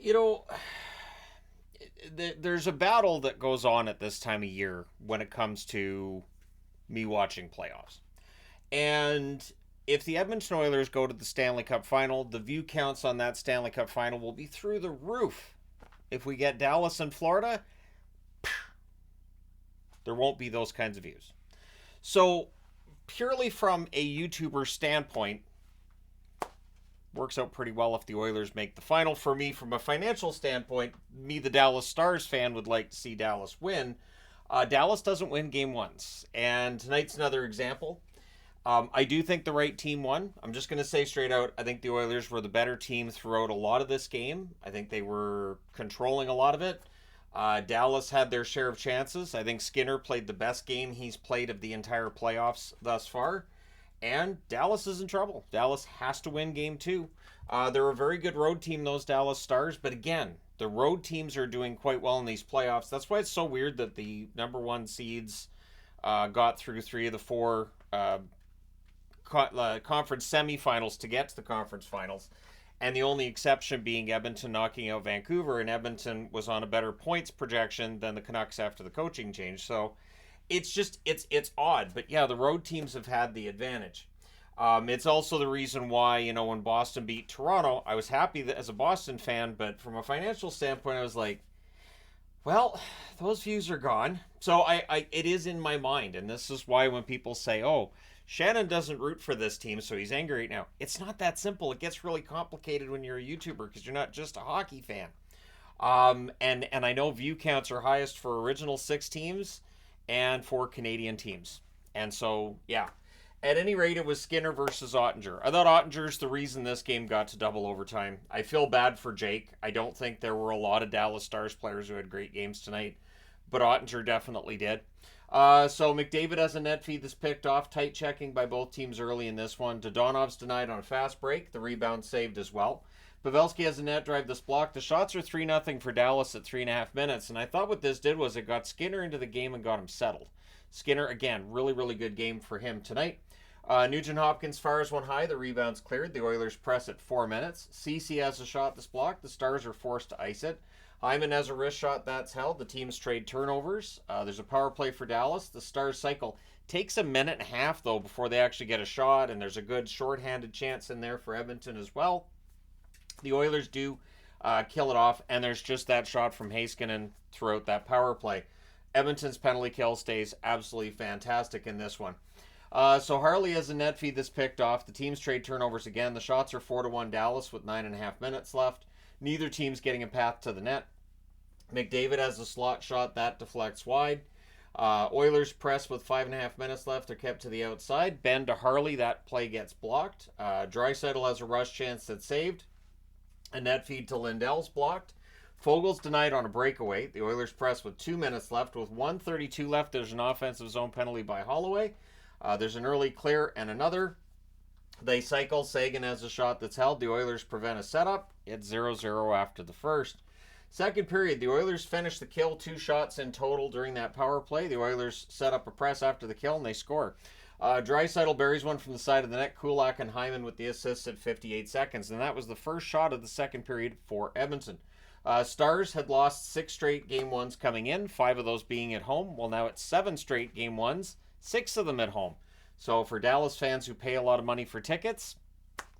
You know, there's a battle that goes on at this time of year when it comes to me watching playoffs. And if the Edmonton Oilers go to the Stanley Cup final, the view counts on that Stanley Cup final will be through the roof. If we get Dallas and Florida, there won't be those kinds of views. So, purely from a YouTuber standpoint, works out pretty well if the Oilers make the final. For me, from a financial standpoint, me, the Dallas Stars fan, would like to see Dallas win. Dallas doesn't win game ones, and tonight's another example. I do think the right team won. I'm just going to say straight out, I think the Oilers were the better team throughout a lot of this game. I think they were controlling a lot of it. Dallas had their share of chances. I think Skinner played the best game he's played of the entire playoffs thus far. And Dallas is in trouble. Dallas has to win game two. They're a very good road team, those Dallas Stars. But again, the road teams are doing quite well in these playoffs. That's why it's so weird that the number one seeds got through three of the four conference semifinals to get to the conference finals. And the only exception being Edmonton knocking out Vancouver, and Edmonton was on a better points projection than the Canucks after the coaching change. So it's odd, but yeah, the road teams have had the advantage. It's also the reason why, when Boston beat Toronto, I was happy that as a Boston fan, but from a financial standpoint, I was like, well, those views are gone. So it is in my mind, and this is why when people say, "Oh, Shannon doesn't root for this team, so he's angry right now," it's not that simple. It gets really complicated when you're a YouTuber because you're not just a hockey fan. And I know view counts are highest for original six teams and for Canadian teams. And so, yeah. At any rate, it was Skinner versus Ottinger. I thought Ottinger's the reason this game got to double overtime. I feel bad for Jake. I don't think there were a lot of Dallas Stars players who had great games tonight, but Ottinger definitely did. So McDavid has a net feed that's picked off. Tight checking by both teams early in this one. Dodonov's denied on a fast break. The rebound saved as well. Pavelski has a net drive that's blocked. The shots are 3-0 for Dallas at 3.5 minutes. And I thought what this did was it got Skinner into the game and got him settled. Skinner, again, really, really good game for him tonight. Nugent Hopkins fires one high. The rebound's cleared. The Oilers press at 4 minutes. Ceci has a shot that's blocked. The Stars are forced to ice it. Hyman has a wrist shot that's held. The teams trade turnovers. There's a power play for Dallas. The Stars cycle takes a minute and a half, though, before they actually get a shot, and there's a good shorthanded chance in there for Edmonton as well. The Oilers do kill it off, and there's just that shot from Heiskanen throughout that power play. Edmonton's penalty kill stays absolutely fantastic in this one. So Harley has a net feed that's picked off. The teams trade turnovers again. The shots are 4-1 Dallas with 9.5 minutes left. Neither team's getting a path to the net. McDavid has a slot shot that deflects wide. Oilers press with 5.5 minutes left. They're kept to the outside. Bend to Harley. That play gets blocked. Draisaitl has a rush chance that's saved. A net feed to Lindell's blocked. Fogel's denied on a breakaway. The Oilers press with 2 minutes left. With 1:32 left, there's an offensive zone penalty by Holloway. There's an early clear and another. They cycle. Sagan has a shot that's held. The Oilers prevent a setup. It's 0-0 after the first. Second period, the Oilers finish the kill. 2 shots in total during that power play. The Oilers set up a press after the kill, and they score. Draisaitl buries one from the side of the net. Kulak and Hyman with the assists at 58 seconds. And that was the first shot of the second period for Edmonton. Stars had lost 6 straight game ones coming in, 5 of those being at home. Well, now it's 7 straight game ones, 6 of them at home. So for Dallas fans who pay a lot of money for tickets,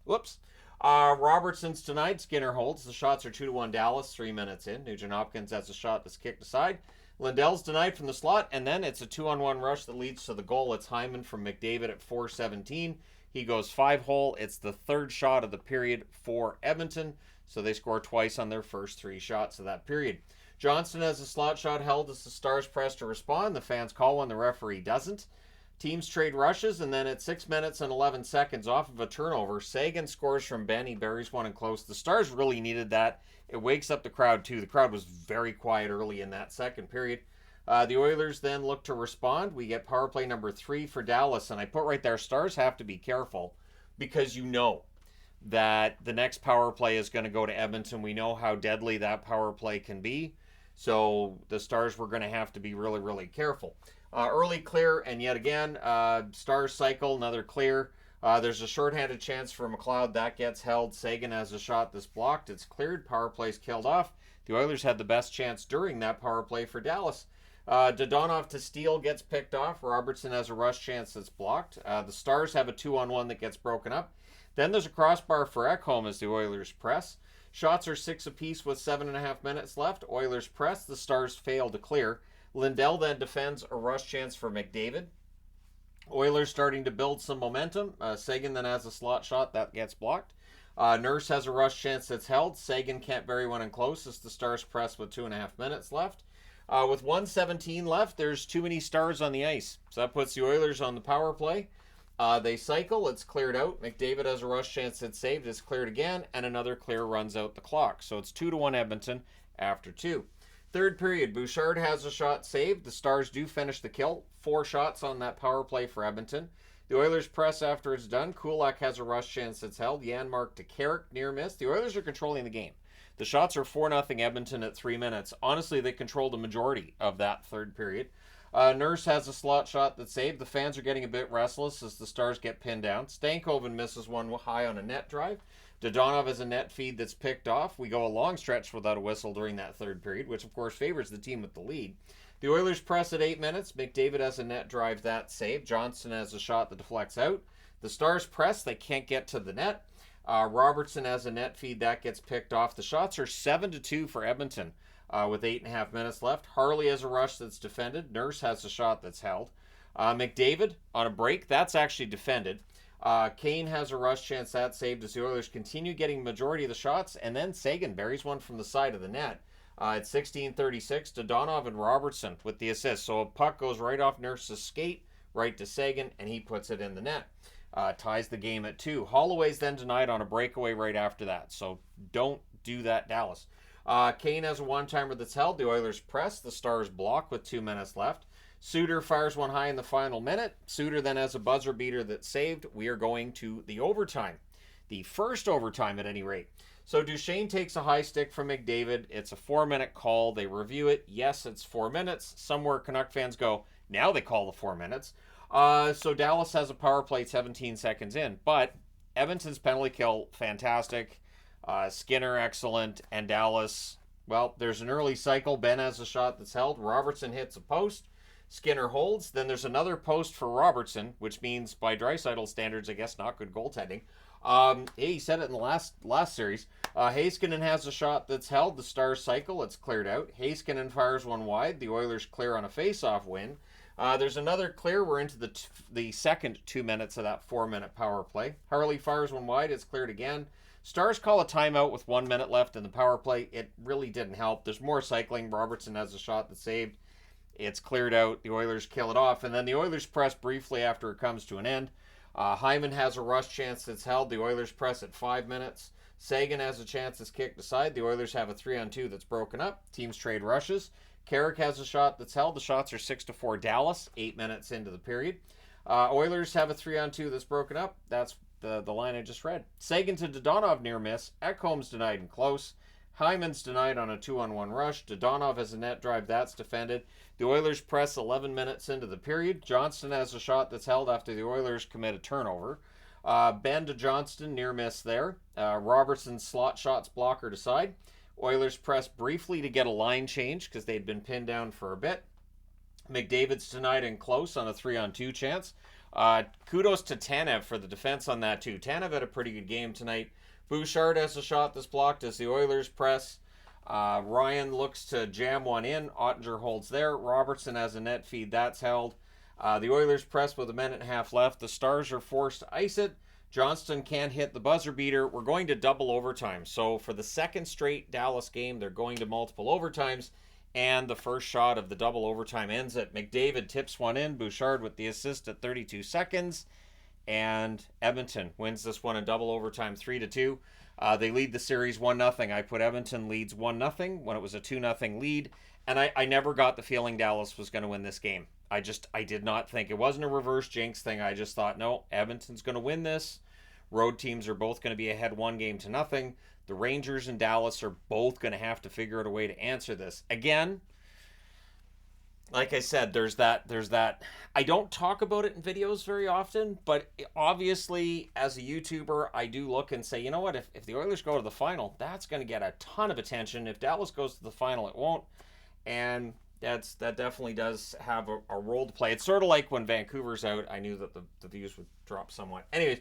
whoops. Robertson's denied. Skinner holds. The shots are 2-1 Dallas, 3 minutes in. Nugent Hopkins has a shot that's kicked aside. Lindell's denied from the slot, and then it's a 2-on-1 rush that leads to the goal. It's Hyman from McDavid at 4:17. He goes 5-hole. It's the third shot of the period for Edmonton, so they score twice on their first 3 shots of that period. Johnston has a slot shot held as the Stars press to respond. The fans call one, the referee doesn't. Teams trade rushes, and then at 6 minutes and 11 seconds off of a turnover, Sagan scores from Ben. He buries one and close. The Stars really needed that. It wakes up the crowd, too. The crowd was very quiet early in that second period. The Oilers then look to respond. We get power play number 3 for Dallas, and I put right there, Stars have to be careful because you know that the next power play is going to go to Edmonton. We know how deadly that power play can be, so the Stars were going to have to be really, really careful. Early clear, and yet again, Stars cycle, another clear. There's a shorthanded chance for McLeod. That gets held. Sagan has a shot that's blocked. It's cleared. Power play's killed off. The Oilers had the best chance during that power play for Dallas. Dodonov to steal gets picked off. Robertson has a rush chance that's blocked. The Stars have a 2-on-1 that gets broken up. Then there's a crossbar for Ekholm as the Oilers press. Shots are 6 apiece with 7.5 minutes left. Oilers press. The Stars fail to clear. Lindell then defends a rush chance for McDavid. Oilers starting to build some momentum. Sagan then has a slot shot that gets blocked. Nurse has a rush chance that's held. Sagan can't bury one in close as the Stars press with 2.5 minutes left. With 1:17 left, there's too many Stars on the ice. So that puts the Oilers on the power play. They cycle. It's cleared out. McDavid has a rush chance that's saved. It's cleared again. And another clear runs out the clock. So it's 2-1 Edmonton after 2. Third period, Bouchard has a shot saved. The Stars do finish the kill. 4 shots on that power play for Edmonton. The Oilers press after it's done. Kulak has a rush chance that's held. Janmark to Carrick, near miss. The Oilers are controlling the game. The shots are 4-0 Edmonton at 3 minutes. Honestly, they controlled the majority of that third period. Nurse has a slot shot that's saved. The fans are getting a bit restless as the Stars get pinned down. Stankoven misses one high on a net drive. Dodonov has a net feed that's picked off. We go a long stretch without a whistle during that third period, which of course favors the team with the lead. The Oilers press at 8 minutes. McDavid has a net drive that's saved. Johnston has a shot that deflects out. The Stars press. They can't get to the net. Robertson has a net feed that gets picked off. The shots are 7-2 for Edmonton with 8.5 minutes left. Harley has a rush that's defended. Nurse has a shot that's held. McDavid on a break. That's actually defended. Kane has a rush chance that's saved as the Oilers continue getting majority of the shots, and then Sagan buries one from the side of the net. At 16:36, Dodonov and Robertson with the assist. So a puck goes right off Nurse's skate, right to Sagan, and he puts it in the net. Ties the game at 2. Holloway's then denied on a breakaway right after that, so don't do that, Dallas. Kane has a one-timer that's held. The Oilers press. The Stars block with 2 minutes left. Suter fires one high in the final minute. Suter then has a buzzer beater that's saved. We are going to the overtime. The first overtime at any rate. So Duchesne takes a high stick from McDavid. It's a 4-minute call. They review it. Yes, it's 4 minutes. Somewhere Canuck fans go, now they call the 4 minutes. So Dallas has a power play 17 seconds in. But Edmonton's penalty kill, fantastic. Skinner, excellent. And Dallas, well, there's an early cycle. Ben has a shot that's held. Robertson hits a post. Skinner holds. Then there's another post for Robertson, which means by Draisaitl standards, I guess not good goaltending. He said it in the last series. Heiskanen has a shot that's held. The Stars cycle. It's cleared out. Heiskanen fires one wide. The Oilers clear on a face-off win. There's another clear. We're into the second 2 minutes of that 4-minute power play. Harley fires one wide. It's cleared again. Stars call a timeout with 1 minute left in the power play. It really didn't help. There's more cycling. Robertson has a shot that's saved. It's cleared out. The Oilers kill it off. And then the Oilers press briefly after it comes to an end. Hyman has a rush chance that's held. The Oilers press at 5 minutes. Sagan has a chance that's kicked aside. The Oilers have a 3-on-2 that's broken up. Teams trade rushes. Carrick has a shot that's held. The shots are 6-4 Dallas, 8 minutes into the period. Oilers have a 3-on-2 that's broken up. That's the line I just read. Sagan to Dodonov near miss. Ekholm's denied in close. Hyman's denied on a 2-on-1 rush. Dodonov has a net drive that's defended. The Oilers press 11 minutes into the period. Johnston has a shot that's held after the Oilers commit a turnover. Ben to Johnston, near miss there. Robertson's slot shots blocker to side. Oilers press briefly to get a line change because they'd been pinned down for a bit. McDavid's denied in close on a 3-on-2 chance. Kudos to Tanev for the defense on that too. Tanev had a pretty good game tonight. Bouchard has a shot that's blocked as the Oilers press. Ryan looks to jam one in. Ottinger holds there. Robertson has a net feed that's held. The Oilers press with a minute and a half left. The Stars are forced to ice it. Johnston can't hit the buzzer beater. We're going to double overtime. So for the second straight Dallas game, they're going to multiple overtimes. And the first shot of the double overtime ends it. McDavid tips one in. Bouchard with the assist at 32 seconds. And Edmonton wins this one in double overtime 3-2. They lead the series 1-0. I put Edmonton leads 1-0 when it was a 2-0 lead. And I never got the feeling Dallas was going to win this game. I did not think. It wasn't a reverse jinx thing. I just thought, no, Edmonton's going to win this. Road teams are both going to be ahead 1-0. The Rangers and Dallas are both going to have to figure out a way to answer this. Again, like I said, there's that. I don't talk about it in videos very often, but obviously, as a YouTuber, I do look and say, you know what? If the Oilers go to the final, that's going to get a ton of attention. If Dallas goes to the final, it won't. And that definitely does have a role to play. It's sort of like when Vancouver's out. I knew that the views would drop somewhat. Anyways,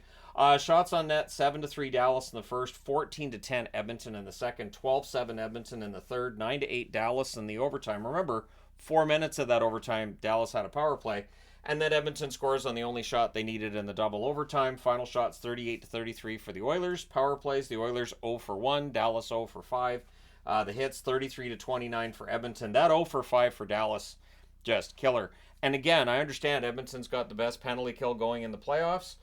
shots on net 7-3 Dallas in the first, 14-10 Edmonton in the second, 12-7 Edmonton in the third, 9-8 Dallas in the overtime. Remember, 4 minutes of that overtime, Dallas had a power play. And then Edmonton scores on the only shot they needed in the double overtime. Final shots 38-33 for the Oilers. Power plays, the Oilers 0 for 1, Dallas 0 for 5. The hits 33-29 for Edmonton. That 0 for 5 for Dallas, just killer. And again, I understand Edmonton's got the best penalty kill going in the playoffs.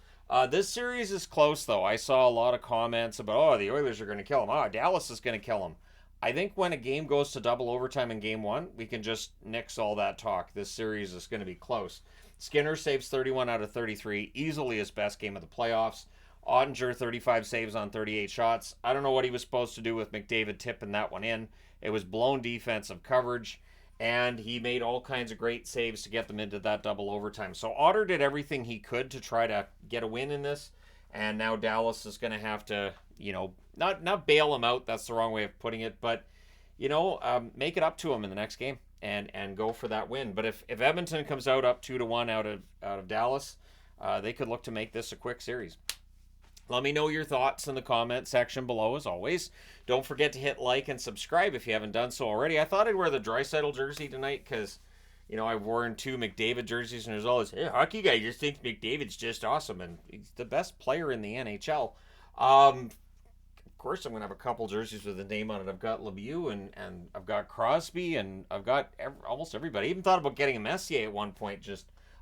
This series is close, though. I saw a lot of comments about, oh, the Oilers are going to kill them. Oh, Dallas is going to kill them. I think when a game goes to double overtime in game one, we can just nix all that talk. This series is going to be close. Skinner saves 31 out of 33, easily his best game of the playoffs. Ottinger 35 saves on 38 shots. I don't know what he was supposed to do with McDavid tipping that one in. It was blown defensive coverage, and he made all kinds of great saves to get them into that double overtime. So Otter did everything he could to try to get a win in this, and now Dallas is going to have to, not bail him out. That's the wrong way of putting it, but make it up to him in the next game and go for that win. But if Edmonton comes out up 2-1 out of Dallas, they could look to make this a quick series. Let me know your thoughts in the comment section below, as always. Don't forget to hit like and subscribe if you haven't done so already. I thought I'd wear the Draisaitl jersey tonight because, I've worn 2 McDavid jerseys, and there's always, hey, hockey guy just thinks McDavid's just awesome, and he's the best player in the NHL. Of course, I'm going to have a couple jerseys with a name on it. I've got Lemieux, and I've got Crosby, and I've got almost everybody. I even thought about getting a Messier at one point.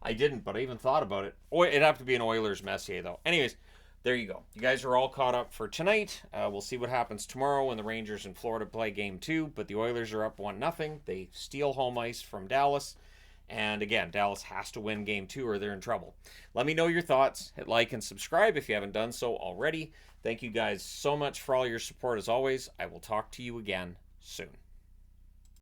I didn't, but I even thought about it. It'd have to be an Oilers Messier, though. Anyways, there you go. You guys are all caught up for tonight. We'll see what happens tomorrow when the Rangers in Florida play game 2. But the Oilers are up 1-0. They steal home ice from Dallas. And again, Dallas has to win game 2 or they're in trouble. Let me know your thoughts. Hit like and subscribe if you haven't done so already. Thank you guys so much for all your support as always. I will talk to you again soon.